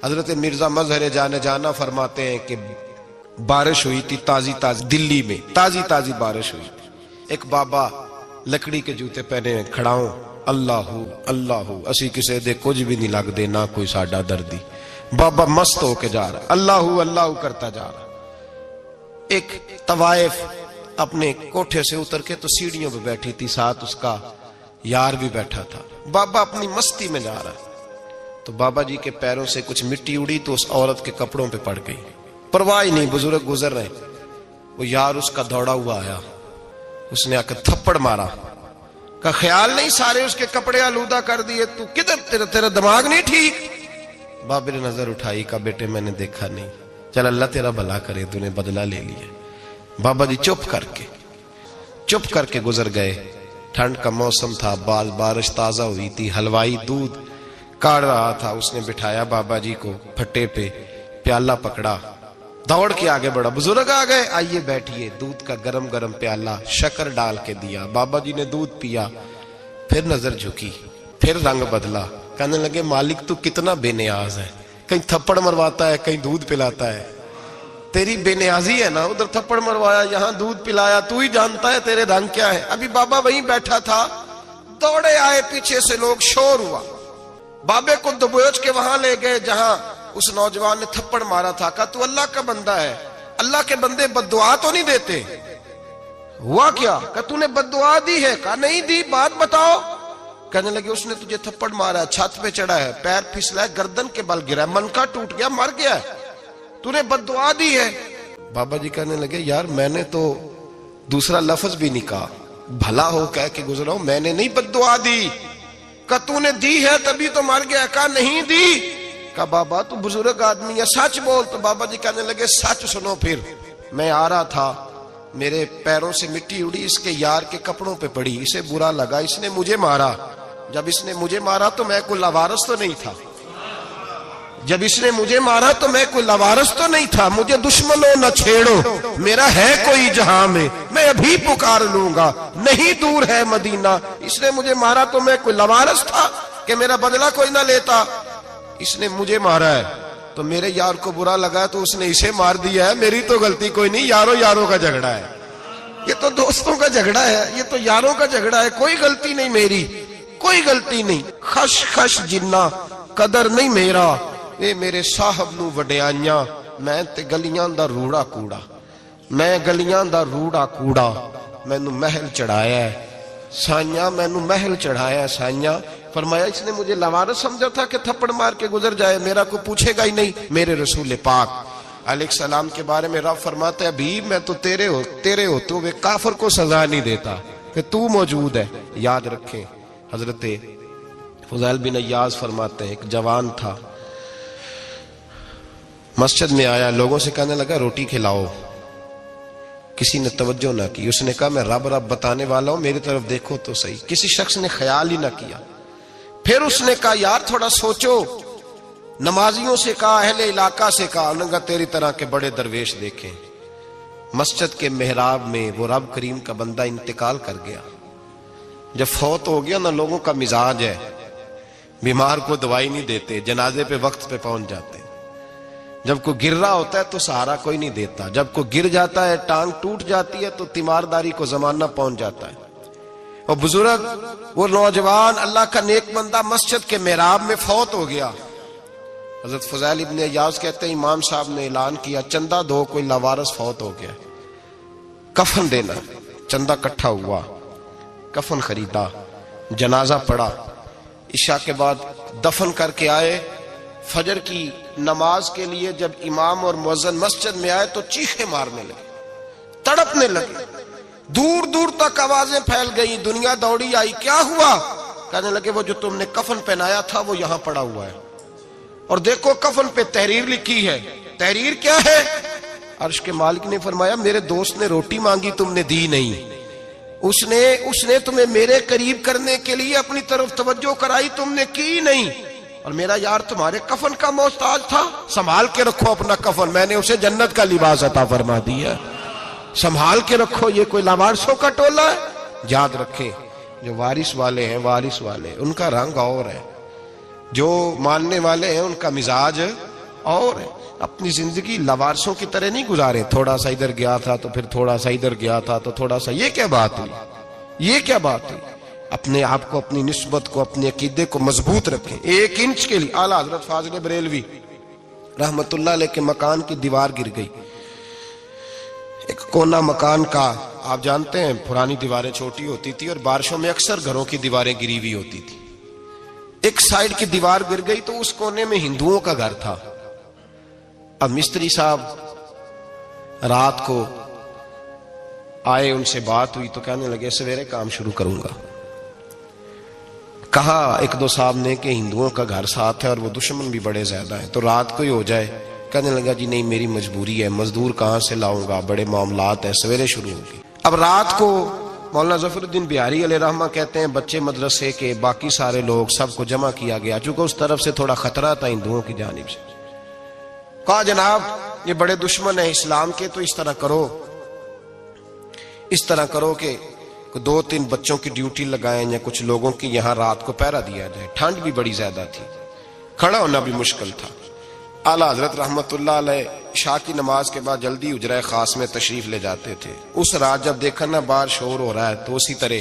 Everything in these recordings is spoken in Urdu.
حضرت مرزا مظہر جانا فرماتے ہیں کہ بارش ہوئی تھی تازی دلی میں تازی بارش ہوئی تھی. ایک بابا لکڑی کے جوتے پہنے کھڑا ہوں، اللہ اسی کسے دے کچھ بھی نہیں لگ دے نہ کوئی ساڈا دردی. بابا مست ہو کے جا رہا، اللہ کرتا جا رہا. ایک طوائف اپنے کوٹھے سے اتر کے تو سیڑھیوں پہ بیٹھی تھی، ساتھ اس کا یار بھی بیٹھا تھا. بابا اپنی مستی میں جا رہا تو بابا جی کے پیروں سے کچھ مٹی اڑی تو اس عورت کے کپڑوں پہ پڑ گئی. پرواہ نہیں، بزرگ گزر رہے. وہ یار اس کا دوڑا ہوا آیا، اس نے آ کے تھپڑ مارا. کا خیال نہیں سارے اس کے کپڑے آلودہ کر دیے، تو کدھر تیرا دماغ نہیں ٹھیک؟ بابے نے نظر اٹھائی، کہا بیٹے میں نے دیکھا نہیں، چل اللہ تیرا بھلا کرے، تو نے بدلہ لے لیا. بابا جی چپ کر کے گزر گئے. ٹھنڈ کا موسم تھا، بارش تازہ ہوئی تھی، حلوائی دودھ کاڑ رہا تھا. اس نے بٹھایا بابا جی کو پھٹے پہ، پیالہ پکڑا، دوڑ کے آگے بڑھا. بزرگ آ گئے، آئیے بیٹھیے. دودھ کا گرم پیالہ شکر ڈال کے دیا. بابا جی نے دودھ پیا، پھر نظر جھکی، پھر رنگ بدلا. کہنے لگے مالک تو کتنا بے نیاز ہے، کہیں تھپڑ مرواتا ہے کہیں دودھ پلاتا ہے. تیری بے نیازی ہے نا، ادھر تھپڑ مروایا یہاں دودھ پلایا، تو ہی جانتا ہے تیرے رنگ کیا ہے. ابھی بابا وہیں بیٹھا تھا، دوڑے آئے پیچھے سے لوگ، شور ہوا. بابے کو دبوچ کے وہاں لے گئے جہاں اس نوجوان نے تھپڑ مارا تھا. کہا تو اللہ کا بندہ ہے، اللہ کے بندے بد دعا تو نہیں دیتے. ہوا کیا؟ کہ تو نے بد دعا دی ہے؟ کہا نہیں دی، بات بتاؤ. کہنے لگے اس نے تجھے تھپڑ مارا ہے، چھت پہ چڑھا ہے، پیر پھسلا ہے، گردن کے بل گرا ہے، منکا ٹوٹ گیا، مر گیا ہے، تو نے بد دعا دی ہے. بابا جی کہنے لگے یار میں نے تو دوسرا لفظ بھی نہیں کہا، بھلا ہو کہہ کے گزرا ہوں، میں نے نہیں بد دعا دی. کہا تو نے دی ہے تبھی تو مر گیا. کہا نہیں دی. کہا بابا تو بزرگ آدمی ہے، سچ بول. تو بابا جی کہنے لگے سچ سنو. پھر میں آ رہا تھا، میرے پیروں سے مٹی اڑی، اس کے یار کے کپڑوں پہ پڑی، اسے برا لگا، اس نے مجھے مارا. جب اس نے مجھے مارا تو میں کوئی لاوارث تو نہیں تھا، مجھے دشمنوں نہ چھیڑو، میرا ہے کوئی جہاں میں ابھی پکار لوں گا، نہیں دور ہے مدینہ. اس نے مجھے مارا تو میں کوئی لاوارث تھا کہ میرا بدلہ کوئی نہ لیتا. اس نے مجھے مارا ہے تو میرے یار کو برا لگا تو اس نے اسے مار دیا ہے، میری تو غلطی کوئی نہیں. یاروں کا جھگڑا ہے، یہ تو دوستوں کا جھگڑا ہے، یہ تو یاروں کا جھگڑا ہے، کوئی غلطی نہیں میری، کوئی غلطی نہیں. خش جنہ قدر نہیں میرا، اے میرے صاحب نو وڈیاں، میں تے گلیاں دا روڑا کوڑا، مینوں محل چڑھایا ہے سائیاں، مینوں محل چڑھایا ہے سائیاں. فرمایا اس نے مجھے لاوارث سمجھا تھا کہ تھپڑ مار کے گزر جائے، میرا کو پوچھے گا ہی نہیں. میرے رسول پاک علیہ السلام کے بارے میں رب فرماتے ہیں ابھی میں تو تیرے ہوتے ہوئے کافر کو سزا نہیں دیتا کہ تو موجود ہے. یاد رکھیں حضرت فضیل بن ایاز فرماتے ہیں ایک جوان تھا، مسجد میں آیا، لوگوں سے کہنے لگا روٹی کھلاؤ. کسی نے توجہ نہ کی. اس نے کہا میں رب بتانے والا ہوں، میری طرف دیکھو تو صحیح. کسی شخص نے خیال ہی نہ کیا. پھر اس نے کہا یار تھوڑا سوچو. نمازیوں سے کہا، اہل علاقہ سے کہا، انہوں نے کہا تیری طرح کے بڑے درویش دیکھیں. مسجد کے محراب میں وہ رب کریم کا بندہ انتقال کر گیا. جب فوت ہو گیا نا، لوگوں کا مزاج ہے، بیمار کو دوائی نہیں دیتے، جنازے پہ وقت پہ پہنچ جاتے. جب کوئی گر رہا ہوتا ہے تو سہارا کوئی نہیں دیتا، جب کوئی گر جاتا ہے، ٹانگ ٹوٹ جاتی ہے تو تیمارداری کو زمانہ پہنچ جاتا ہے. اور بزرگ وہ نوجوان اللہ کا نیک بندہ مسجد کے محراب میں فوت ہو گیا. حضرت فضیل ابن ایاز کہتے ہیں امام صاحب نے اعلان کیا چندہ دو، کوئی لاوارث فوت ہو گیا، کفن دینا. چندہ کٹھا ہوا، کفن خریدا، جنازہ پڑا، عشاء کے بعد دفن کر کے آئے. فجر کی نماز کے لیے جب امام اور مؤذن مسجد میں آئے تو چیخیں مارنے لگے، تڑپنے لگے، دور دور تک آوازیں پھیل گئی. دنیا دوڑی آئی، کیا ہوا؟ کہنے لگے وہ جو تم نے کفن پہنایا تھا وہ یہاں پڑا ہوا ہے، اور دیکھو کفن پہ تحریر لکھی ہے. تحریر کیا ہے؟ عرش کے مالک نے فرمایا میرے دوست نے روٹی مانگی تم نے دی نہیں، اس نے تمہیں میرے قریب کرنے کے لیے اپنی طرف توجہ کرائی، تم نے کی نہیں، اور میرا یار تمہارے کفن کا محتاج تھا، سنبھال کے رکھو اپنا کفن، میں نے اسے جنت کا لباس عطا فرما دیا، سنبھال کے رکھو. یہ کوئی لاوارثوں کا ٹولہ ہے؟ یاد رکھیں جو وارث والے ہیں ان کا رنگ اور ہے، جو ماننے والے ہیں ان کا مزاج اور اپنی زندگی لوارسوں کی طرح نہیں گزارے، تھوڑا سا ادھر گیا تھا تو پھر تھوڑا سا ادھر گیا تھا تو تھوڑا سا، یہ کیا بات ہوئی، یہ کیا بات ہوئی؟ اپنے آپ کو، اپنی نسبت کو، اپنے عقیدے کو مضبوط رکھیں۔ 1 انچ کے لیے اعلیٰ حضرت فاضل بریلوی رحمت اللہ علیہ کے مکان کی دیوار گر گئی، ایک کونا مکان کا، آپ جانتے ہیں پرانی دیواریں چھوٹی ہوتی تھی اور بارشوں میں اکثر گھروں کی دیواریں گری ہوئی ہوتی تھی، ایک سائیڈ کی دیوار گر گئی تو اس کونے میں ہندوؤں کا گھر تھا۔ اب مستری صاحب رات کو آئے، ان سے بات ہوئی تو کہنے لگے سویرے کام شروع کروں گا۔ کہا 1-2 صاحب نے کہ ہندوؤں کا گھر ساتھ ہے اور وہ دشمن بھی بڑے زیادہ ہیں، تو رات کو ہی ہو جائے۔ کہنے لگا جی نہیں، میری مجبوری ہے، مزدور کہاں سے لاؤں گا، بڑے معاملات ہیں، سویرے شروع ہوگی۔ اب رات کو مولانا ظفر الدین بہاری علیہ رحمہ کہتے ہیں بچے مدرسے کے، باقی سارے لوگ، سب کو جمع کیا گیا، چونکہ اس طرف سے تھوڑا خطرہ تھا ہندوؤں کی جانب سے۔ کہا جناب یہ بڑے دشمن ہیں اسلام کے، تو اس طرح کرو کہ 2-3 بچوں کی ڈیوٹی لگائیں یا کچھ لوگوں کی یہاں رات کو پہرا دیا جائے، ٹھنڈ بھی بڑی زیادہ تھی، کھڑا ہونا بھی مشکل تھا۔ اعلیٰ حضرت رحمت اللہ علیہ عشاء کی نماز کے بعد جلدی حجرہ خاص میں تشریف لے جاتے تھے۔ اس رات جب دیکھا نا باہر شور ہو رہا ہے تو اسی طرح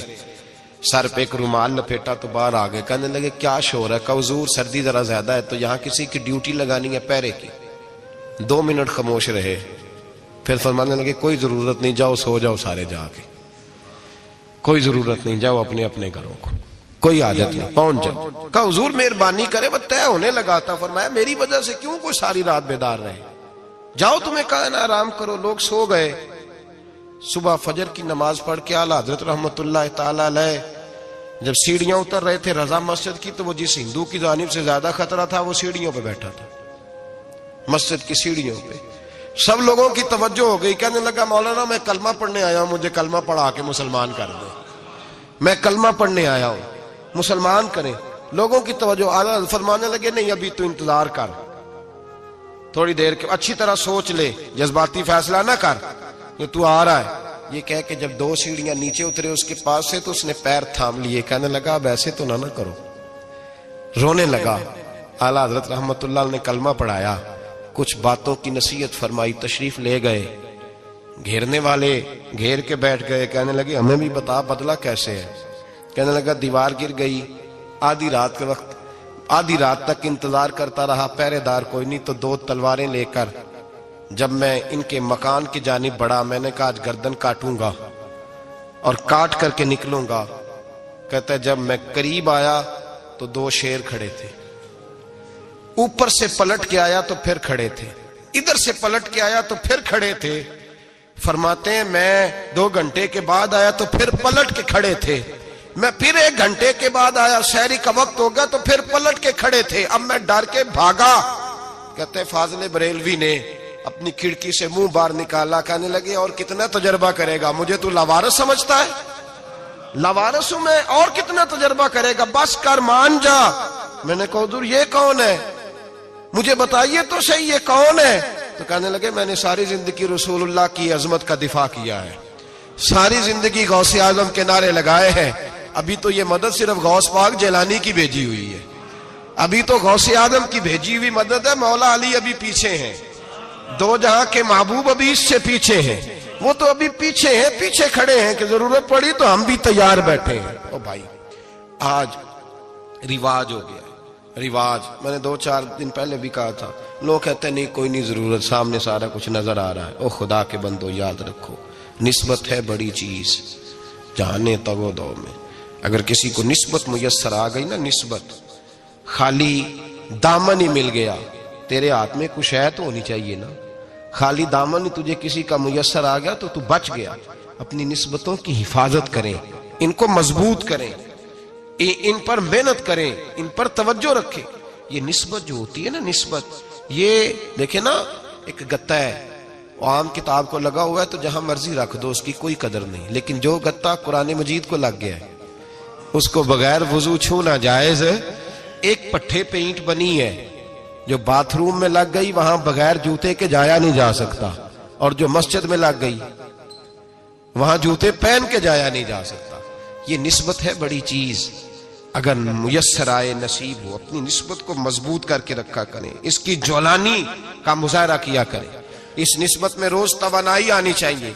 سر پہ ایک رومال لپیٹا تو باہر آ گئے، کہنے لگے کیا شور ہے؟ کہا حضور سردی ذرا زیادہ ہے تو یہاں کسی کی ڈیوٹی لگانی ہے پہرے کی۔ 2 منٹ خاموش رہے، پھر فرمانے لگے کوئی ضرورت نہیں، جاؤ سو جاؤ سارے جا کے، کوئی ضرورت نہیں، جاؤ اپنے اپنے گھروں کو، کوئی حاجت نہیں، پہنچ جاؤ۔ کہا حضور مہربانی کرے، وہ طے ہونے لگا تھا۔ فرمایا میری وجہ سے کیوں کوئی ساری رات بیدار رہے، جاؤ تمہیں کہا نا آرام کرو۔ لوگ سو گئے۔ صبح فجر کی نماز پڑھ کے اعلیٰ حضرت رحمت اللہ تعالی علیہ جب سیڑھیاں اتر رہے تھے رضا مسجد کی، تو وہ جس ہندو کی جانب سے زیادہ خطرہ تھا وہ سیڑھیوں پہ بیٹھا تھا، مسجد کی سیڑھیوں پہ۔ سب لوگوں کی توجہ ہو گئی، کہنے لگا مولانا میں کلمہ پڑھنے آیا ہوں، مجھے کلمہ پڑھا کے مسلمان کر دیں، میں کلمہ پڑھنے آیا ہوں، مسلمان کریں۔ لوگوں کی توجہ، اعلیٰ فرمانے لگے نہیں ابھی تو انتظار کر، تھوڑی دیر کے، اچھی طرح سوچ لے، جذباتی فیصلہ نہ کر کہ تو آ رہا ہے۔ یہ کہہ کے جب 2 سیڑھیاں نیچے اترے اس کے پاس سے تو اس نے پیر تھام لیے، کہنے لگا اب ایسے تو نہ کرو، رونے لگا۔ اعلیٰ حضرت رحمت اللہ نے کلمہ پڑھایا، کچھ باتوں کی نصیحت فرمائی، تشریف لے گئے۔ گھیرنے والے گھیر کے بیٹھ گئے، کہنے لگے ہمیں بھی بتا بدلہ کیسے ہے۔ کہنے لگا دیوار گر گئی، آدھی رات کے وقت، آدھی رات تک انتظار کرتا رہا، پہرے دار کوئی نہیں، تو 2 تلواریں لے کر جب میں ان کے مکان کی جانب بڑھا، میں نے کہا آج گردن کاٹوں گا اور کاٹ کر کے نکلوں گا۔ کہتا ہے جب میں قریب آیا تو 2 شیر کھڑے تھے، اوپر سے پلٹ کے آیا تو پھر کھڑے تھے، ادھر سے پلٹ کے آیا تو پھر کھڑے تھے۔ فرماتے ہیں میں 2 گھنٹے کے بعد آیا تو پھر پلٹ کے کھڑے تھے، میں پھر 1 گھنٹے کے بعد آیا، سحری کا وقت ہو گیا تو پھر پلٹ کے کھڑے تھے، اب میں ڈر کے بھاگا۔ کہتے ہیں فاضل بریلوی نے اپنی کھڑکی سے منہ باہر نکالا، کہنے لگے اور کتنا تجربہ کرے گا، مجھے تو لاوارث سمجھتا ہے، لاوارث ہوں میں، اور کتنا تجربہ کرے گا، بس کر مان جا۔ میں نے کہا حضور یہ کون ہے، مجھے بتائیے تو صحیح یہ کون ہے۔ تو کہنے لگے میں نے ساری زندگی رسول اللہ کی عظمت کا دفاع کیا ہے، ساری زندگی غوث اعظم کے نعرے لگائے ہیں، ابھی تو یہ مدد صرف غوث پاک جیلانی کی بھیجی ہوئی ہے، ابھی تو غوث اعظم کی بھیجی ہوئی مدد ہے، مولا علی ابھی پیچھے ہیں، 2 جہاں کے محبوب ابھی اس سے پیچھے ہیں، وہ تو ابھی پیچھے ہیں، پیچھے کھڑے ہیں کہ ضرورت پڑی تو ہم بھی تیار بیٹھے ہیں۔ او بھائی آج رواج ہو گیا، رواج، میں نے 2-4 دن پہلے بھی کہا تھا، لوگ کہتے ہیں نہیں کوئی نہیں ضرورت، سامنے سارا کچھ نظر آ رہا ہے۔ او خدا کے بندو یاد رکھو، نسبت ہے بڑی چیز، جانے تگو دو میں، اگر کسی کو نسبت میسر آ گئی نا، نسبت، خالی دامن ہی مل گیا، تیرے ہاتھ میں کچھ ہے تو ہونی چاہیے نا، خالی دامن ہی تجھے کسی کا میسر آ گیا تو بچ گیا۔ اپنی نسبتوں کی حفاظت کریں، ان کو مضبوط کریں، ان پر محنت کریں، ان پر توجہ رکھیں۔ یہ نسبت جو ہوتی ہے نا، نسبت، یہ دیکھیں نا، ایک گتا ہے عام کتاب کو لگا ہوا ہے تو جہاں مرضی رکھ دو، اس کی کوئی قدر نہیں، لیکن جو گتا قرآن مجید کو لگ گیا ہے اس کو بغیر وضو چھونا جائز ہے۔ ایک پٹھے پہ اینٹ بنی ہے، جو باتھ روم میں لگ گئی وہاں بغیر جوتے کے جایا نہیں جا سکتا، اور جو مسجد میں لگ گئی وہاں جوتے پہن کے جایا نہیں جا سکتا۔ یہ نسبت ہے بڑی چیز، اگر میسر آئے نصیب ہو اپنی نسبت کو مضبوط کر کے رکھا کریں، اس کی جولانی کا مظاہرہ کیا کریں، اس نسبت میں روز توانائی آنی چاہیے۔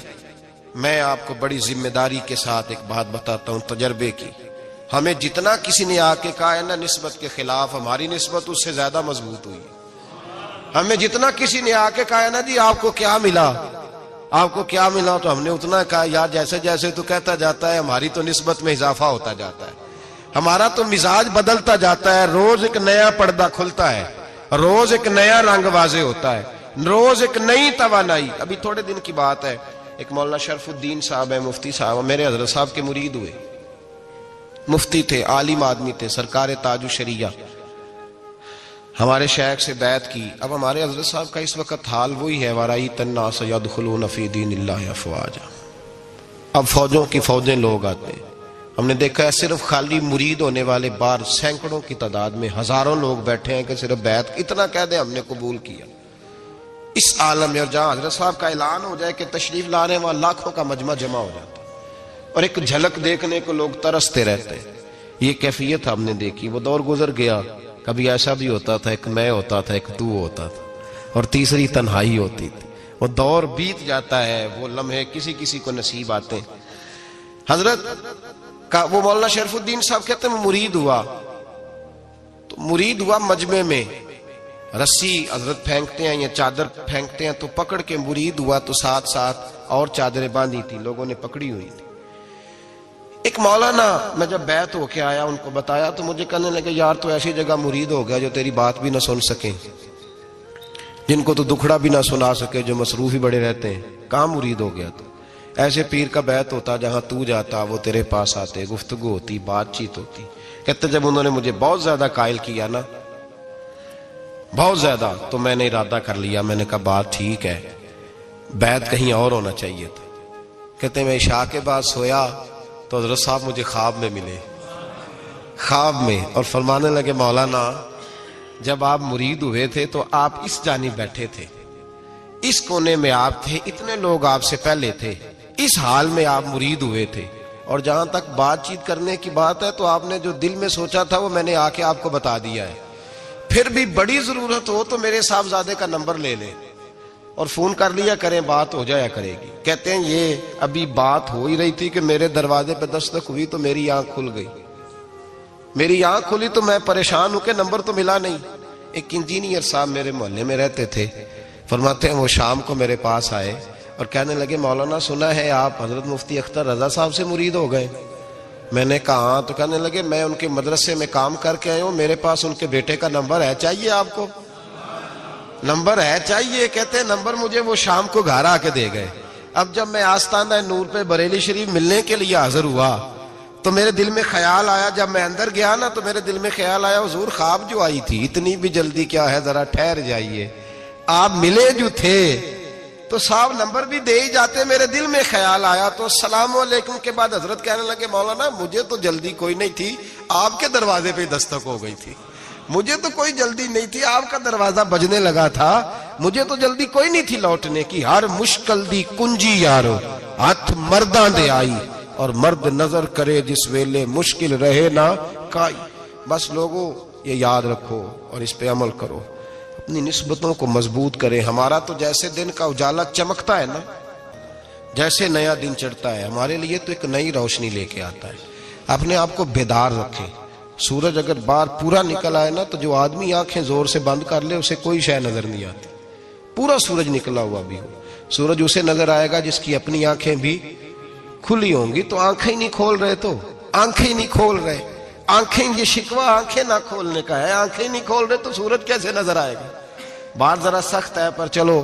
میں آپ کو بڑی ذمہ داری کے ساتھ ایک بات بتاتا ہوں تجربے کی، ہمیں جتنا کسی نے آ کے کہا ہے نا نسبت کے خلاف، ہماری نسبت اس سے زیادہ مضبوط ہوئی۔ ہمیں جتنا کسی نے آ کے کہا ہے نا جی آپ کو کیا ملا، آپ کو کیا ملا، تو ہم نے اتنا کہا یار جیسے جیسے تو کہتا جاتا ہے ہماری تو نسبت میں اضافہ ہوتا جاتا ہے، ہمارا تو مزاج بدلتا جاتا ہے، روز ایک نیا پردہ کھلتا ہے، روز ایک نیا رنگ واضح ہوتا ہے، روز ایک نئی توانائی۔ ابھی تھوڑے دن کی بات ہے، ایک مولانا شرف الدین صاحب ہے، مفتی صاحب، میرے حضرت صاحب کے مرید ہوئے، مفتی تھے، عالم آدمی تھے، سرکار تاج الشریعہ، ہمارے شیخ سے بیعت کی۔ اب ہمارے حضرت صاحب کا اس وقت حال وہی ہے، وَرَأَيْتَ النَّاسَ يَدْخُلُونَ فِي دِينِ اللَّهِ أَفْوَاجًا، اب فوجوں کی فوجیں لوگ آتے ہیں۔ ہم نے دیکھا ہے صرف خالی مرید ہونے والے باہر سینکڑوں کی تعداد میں ہزاروں لوگ بیٹھے ہیں کہ صرف بیعت اتنا کہہ دیں ہم نے قبول کیا۔ اس عالم میں اور جہاں حضرت صاحب کا اعلان ہو جائے کہ تشریف لا رہے ہیں وہاں لاکھوں کا مجمع جمع ہو جاتا ہے، اور ایک جھلک دیکھنے کو لوگ ترستے رہتے ہیں۔ یہ کیفیت ہم نے دیکھی، وہ دور گزر گیا، کبھی ایسا بھی ہوتا تھا ایک میں ہوتا تھا، ایک تو ہوتا تھا، اور تیسری تنہائی ہوتی تھی۔ وہ دور بیت جاتا ہے، وہ لمحے کسی کسی کو نصیب آتے ہیں۔ حضرت کا وہ مولانا شرف الدین صاحب کہتے ہیں مرید ہوا، تو مرید ہوا مجمع میں، رسی حضرت پھینکتے ہیں یا چادر پھینکتے ہیں تو پکڑ کے مرید ہوا، تو ساتھ ساتھ اور چادریں باندھی تھی، لوگوں نے پکڑی ہوئی تھی۔ ایک مولانا، میں جب بیعت ہو کے آیا ان کو بتایا تو مجھے کہنے لگے یار تو ایسی جگہ مرید ہو گیا جو تیری بات بھی نہ سن سکیں، جن کو تو دکھڑا بھی نہ سنا سکے، جو مصروف ہی بڑے رہتے ہیں، کہاں مرید ہو گیا تو؟ ایسے پیر کا بیعت ہوتا جہاں تو جاتا، وہ تیرے پاس آتے، گفتگو ہوتی، بات چیت ہوتی۔ کہتے جب انہوں نے مجھے بہت زیادہ قائل کیا نا، بہت زیادہ، تو میں نے ارادہ کر لیا، میں نے کہا بات ٹھیک ہے، بیعت کہیں اور ہونا چاہیے تھا۔ کہتے میں عشاء کے بعد سویا تو حضرت صاحب مجھے خواب میں ملے، خواب میں، اور فرمانے لگے مولانا جب آپ مرید ہوئے تھے تو آپ اس جانب بیٹھے تھے، اس کونے میں آپ تھے، اتنے لوگ آپ سے پہلے تھے، اس حال میں آپ مرید ہوئے تھے، اور جہاں تک بات چیت کرنے کی بات ہے تو آپ نے جو دل میں سوچا تھا وہ میں نے آ کے آپ کو بتا دیا ہے، پھر بھی بڑی ضرورت ہو تو میرے صاحبزادے کا نمبر لے لیں اور فون کر لیا کریں، بات ہو جایا کرے گی۔ کہتے ہیں یہ ابھی بات ہو ہی رہی تھی کہ میرے دروازے پہ دستک ہوئی تو میری آنکھ کھل گئی، میری آنکھ کھلی تو میں پریشان ہوں کہ نمبر تو ملا نہیں۔ ایک انجینئر صاحب میرے محلے میں رہتے تھے، فرماتے ہیں وہ شام کو میرے پاس آئے اور کہنے لگے مولانا سنا ہے آپ حضرت مفتی اختر رضا صاحب سے مرید ہو گئے؟ میں نے کہا ہاں، تو کہنے لگے میں ان کے مدرسے میں کام کر کے آئے ہوں، میرے پاس ان کے بیٹے کا نمبر ہے، چاہیے آپ کو؟ نمبر ہے چاہیے؟ کہتے ہیں نمبر مجھے وہ شام کو گھر آ کے دے گئے۔ اب جب میں آستانہ نور پہ بریلی شریف ملنے کے لیے حاضر ہوا تو میرے دل میں خیال آیا، جب میں اندر گیا نا تو میرے دل میں خیال آیا حضور خواب جو آئی تھی اتنی بھی جلدی کیا ہے، ذرا ٹھہر جائیے، آپ ملے جو تھے تو صاحب نمبر بھی دے ہی جاتے۔ میرے دل میں خیال آیا تو السلام علیکم کے بعد حضرت کہنے لگے مولانا مجھے تو جلدی کوئی نہیں تھی، آپ کے دروازے پہ دستک ہو گئی تھی، مجھے تو کوئی جلدی نہیں تھی، آپ کا دروازہ بجنے لگا تھا، مجھے تو جلدی کوئی نہیں تھی لوٹنے کی۔ ہر مشکل دی کنجی یارو ہاتھ مرداں دے آئی، اور مرد نظر کرے جس ویلے مشکل رہے نہ کائی۔ بس لوگوں یہ یاد رکھو اور اس پہ عمل کرو، اپنی نسبتوں کو مضبوط کریں۔ ہمارا تو جیسے دن کا اجالا چمکتا ہے نا، جیسے نیا دن چڑھتا ہے ہمارے لیے تو ایک نئی روشنی لے کے آتا ہے۔ اپنے آپ کو بیدار رکھیں۔ سورج اگر باہر پورا نکل آئے نا تو جو آدمی آنکھیں زور سے بند کر لے اسے کوئی شے نظر نہیں آتی، پورا سورج نکلا ہوا بھی ہو، سورج اسے نظر آئے گا جس کی اپنی آنکھیں بھی کھلی ہوں گی۔ تو آنکھیں ہی نہیں کھول رہے، تو آنکھیں ہی نہیں کھول رہے، آنکھیں، یہ شکوہ آنکھیں نہ کھولنے کا ہے، آنکھیں نہیں کھول رہے تو سورج کیسے نظر آئے گا؟ بات ذرا سخت ہے پر چلو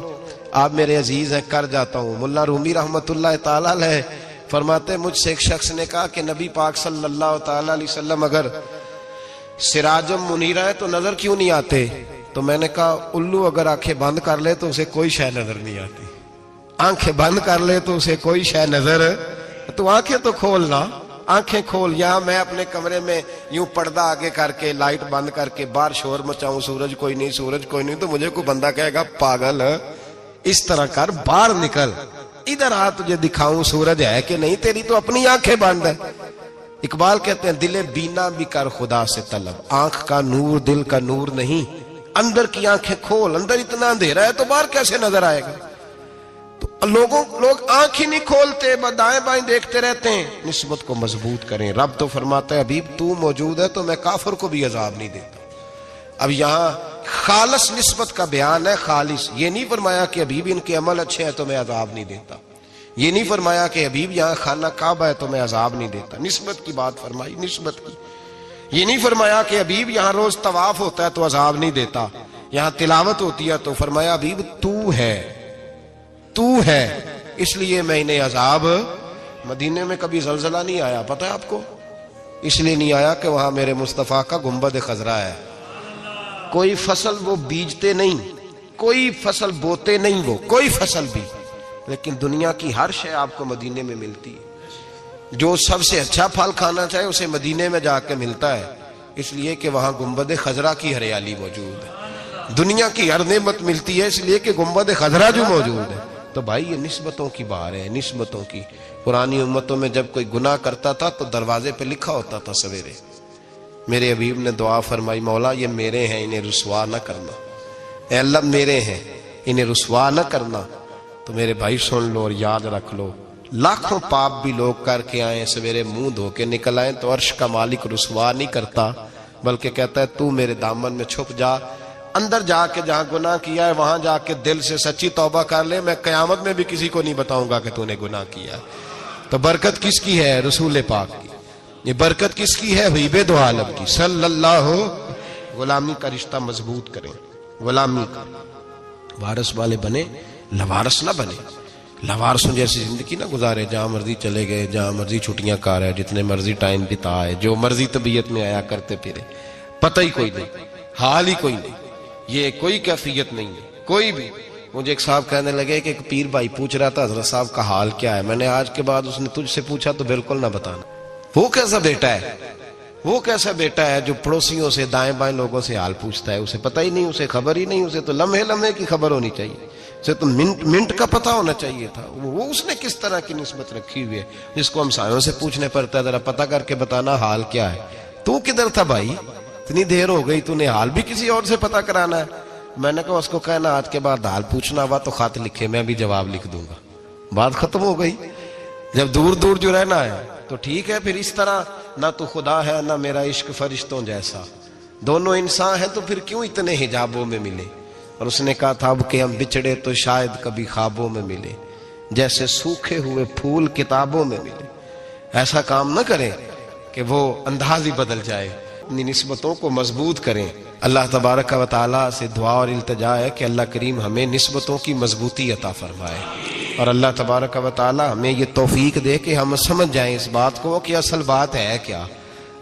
آپ میرے عزیز ہیں کر جاتا ہوں۔ ملا رومی رحمت اللہ تعالی علیہ فرماتے مجھ سے ایک شخص نے کہا کہ نبی پاک صلی اللہ تعالی علیہ وسلم اگر سراجم منیرہ ہے تو نظر کیوں نہیں آتے؟ تو میں نے کہا الو اگر آنکھیں بند کر لے تو اسے کوئی شے نظر نہیں آتی، آنکھیں بند کر لے تو اسے کوئی شے نظر، تو آنکھیں تو کھولنا، آنکھیں کھول۔ یہاں میں اپنے کمرے میں یوں پردہ آگے کر کے لائٹ بند کر کے باہر شور مچاؤں سورج کوئی نہیں، سورج کوئی نہیں، تو مجھے کوئی بندہ کہے گا پاگل اس طرح کر، باہر نکل، ادھر آ تجھے دکھاؤں سورج ہے کہ نہیں، تیری تو اپنی آنکھیں بند ہے۔ اقبال کہتے ہیں دل بینا بھی کر خدا سے طلب، آنکھ کا نور دل کا نور نہیں، اندر کی آنکھیں کھول، اندر اتنا اندھیرا ہے تو باہر کیسے نظر آئے گا؟ تو لوگ آنکھ ہی نہیں کھولتے، دائیں بائیں دیکھتے رہتے ہیں۔ نسبت کو مضبوط کریں۔ رب تو فرماتا ہے حبیب تو موجود ہے تو میں کافر کو بھی عذاب نہیں دیتا۔ اب یہاں خالص نسبت کا بیان ہے، خالص، یہ نہیں فرمایا کہ حبیب ان کے عمل اچھے ہیں تو میں عذاب نہیں دیتا، یہ نہیں فرمایا کہ حبیب یہاں خانہ کعبہ ہے تو میں عذاب نہیں دیتا، نسبت کی بات فرمائی، نسبت کی۔ یہ نہیں فرمایا کہ حبیب یہاں روز طواف ہوتا ہے تو عذاب نہیں دیتا، یہاں تلاوت ہوتی ہے تو فرمایا حبیب تو ہے اس لیے میں انہیں عذاب۔ مدینے میں کبھی زلزلہ نہیں آیا، پتہ ہے آپ کو؟ اس لیے نہیں آیا کہ وہاں میرے مصطفیٰ کا گنبد خضرا ہے۔ کوئی فصل وہ بیجتے نہیں، کوئی فصل بوتے نہیں، وہ کوئی فصل بھی، لیکن دنیا کی ہر شے آپ کو مدینے میں ملتی ہے۔ جو سب سے اچھا پھل کھانا چاہے اسے مدینے میں جا کے ملتا ہے، اس لیے کہ وہاں گنبد خضرا کی ہریالی موجود ہے۔ دنیا کی ہر نعمت ملتی ہے اس لیے کہ گنبد خضرا جو موجود ہے۔ تو بھائی یہ نسبتوں کی بار ہے، نسبتوں کی۔ پرانی امتوں میں جب کوئی گناہ کرتا تھا تو دروازے پہ لکھا ہوتا تھا سویرے، میرے حبیب نے دعا فرمائی مولا یہ میرے ہیں انہیں رسوا نہ کرنا، اے اللہ میرے ہیں انہیں رسوا نہ کرنا۔ تو میرے بھائی سن لو اور یاد رکھ لو، لاکھوں پاپ بھی لوگ کر کے آئیں، سویرے منہ دھو کے نکل آئیں تو عرش کا مالک رسوا نہیں کرتا، بلکہ کہتا ہے تو میرے دامن میں چھپ جا، اندر جا کے جہاں گناہ کیا ہے وہاں جا کے دل سے سچی توبہ کر لے، میں قیامت میں بھی کسی کو نہیں بتاؤں گا کہ تو نے گناہ کیا ہے۔ تو برکت کس کی ہے؟ رسول پاک کی۔ یہ برکت کس کی ہے؟ حبیب دو عالم کی صلی اللہ۔ غلامی کا رشتہ مضبوط کریں، غلامی کا وارث والے بنے، لوارث نہ بنے۔ لوارثوں جیسی زندگی نہ گزارے، جہاں مرضی چلے گئے، جہاں مرضی چھٹیاں کار ہے، جتنے مرضی ٹائم بتا ہے، جو مرضی طبیعت میں آیا کرتے پھرے، پتہ ہی کوئی نہیں، حال ہی کوئی نہیں، یہ کوئی کیفیت نہیں ہے کوئی بھی۔ مجھے ایک صاحب کہنے لگے کہ ایک پیر بھائی پوچھ رہا تھا حضرت صاحب کا حال کیا ہے، میں نے آج کے بعد اس نے تجھ سے پوچھا تو بالکل نہ بتانا۔ وہ کیسا بیٹا ہے، وہ کیسا بیٹا ہے جو پڑوسیوں سے دائیں بائیں لوگوں سے حال پوچھتا ہے، اسے پتہ ہی نہیں، اسے خبر ہی نہیں، اسے تو لمحے لمحے کی خبر ہونی چاہیے، اسے تو منٹ منٹ کا پتہ ہونا چاہیے تھا۔ وہ اس نے کس طرح کی نسبت رکھی ہوئی ہے جس کو ہم سایوں سے پوچھنے پڑتا ہے ذرا پتہ کر کے بتانا حال کیا ہے۔ تو کدھر تھا بھائی، اتنی دیر ہو گئی، تو نے حال بھی کسی اور سے پتہ کرانا ہے؟ میں نے کہا اس کو کہنا آج کے بعد حال پوچھنا ہوا تو خط لکھے، میں بھی جواب لکھ دوں گا، بات ختم ہو گئی۔ جب دور دور جو رہنا ہے تو ٹھیک ہے، پھر اس طرح نہ تو خدا ہے نہ میرا عشق فرشتوں جیسا، دونوں انسان ہیں تو پھر کیوں اتنے حجابوں میں ملے؟ اور اس نے کہا تھا اب کہ ہم بچھڑے تو شاید کبھی خوابوں میں ملے، جیسے سوکھے ہوئے پھول کتابوں میں ملے۔ ایسا کام نہ کریں کہ وہ انداز ہی بدل جائے، اپنی نسبتوں کو مضبوط کریں۔ اللہ تبارک و تعالیٰ سے دعا اور التجا ہے کہ اللہ کریم ہمیں نسبتوں کی مضبوطی عطا فرمائے، اور اللہ تبارک و تعالیٰ ہمیں یہ توفیق دے کہ ہم سمجھ جائیں اس بات کو کہ اصل بات ہے کیا،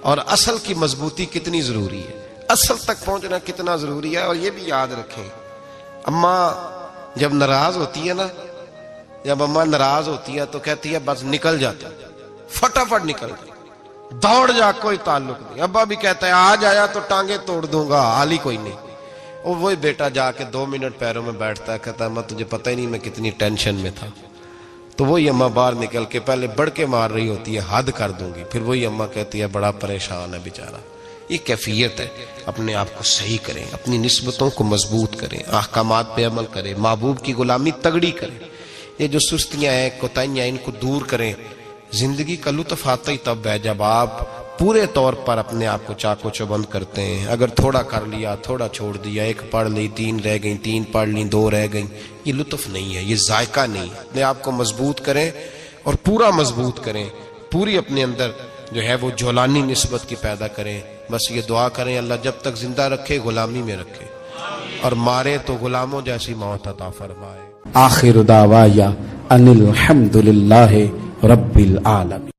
اور اصل کی مضبوطی کتنی ضروری ہے، اصل تک پہنچنا کتنا ضروری ہے۔ اور یہ بھی یاد رکھیں، اماں جب ناراض ہوتی ہے نا، جب اماں ناراض ہوتی ہے تو کہتی ہے بس نکل جاتا، فٹافٹ نکل جاتا، دوڑ جا، کوئی تعلق نہیں۔ ابا بھی کہتا ہے آج آیا تو ٹانگیں توڑ دوں گا، حال ہی کوئی نہیں۔ اور وہی بیٹا جا کے 2 منٹ پیروں میں بیٹھتا ہے، کہتا ہے اماں تجھے پتہ ہی نہیں میں کتنی ٹینشن میں تھا۔ تو وہی اماں باہر نکل کے پہلے بڑھ کے مار رہی ہوتی ہے حد کر دوں گی، پھر وہی اماں کہتی ہے بڑا پریشان ہے بیچارہ۔ یہ کیفیت ہے، اپنے آپ کو صحیح کریں، اپنی نسبتوں کو مضبوط کریں، احکامات پہ عمل کریں، محبوب کی غلامی تگڑی کریں۔ یہ جو سستیاں ہیں، کوتاہیاں، ان کو دور کریں۔ زندگی کا لطف آتا ہی تب ہے جب آپ پورے طور پر اپنے آپ کو چاق و چوبند کرتے ہیں۔ اگر تھوڑا کر لیا، تھوڑا چھوڑ دیا، 1 پڑھ لی، 3 رہ گئیں، 3 پڑھ لی، 2 رہ گئیں، یہ لطف نہیں ہے، یہ ذائقہ نہیں ہے۔ اپنے آپ کو مضبوط کریں اور پورا مضبوط کریں، پوری اپنے اندر جو ہے وہ جولانی نسبت کی پیدا کریں۔ بس یہ دعا کریں اللہ جب تک زندہ رکھے غلامی میں رکھے، اور مارے تو غلاموں جیسی موت عطا فرمائے۔ آخر دعوایا ان الحمد للہ رب العالمین۔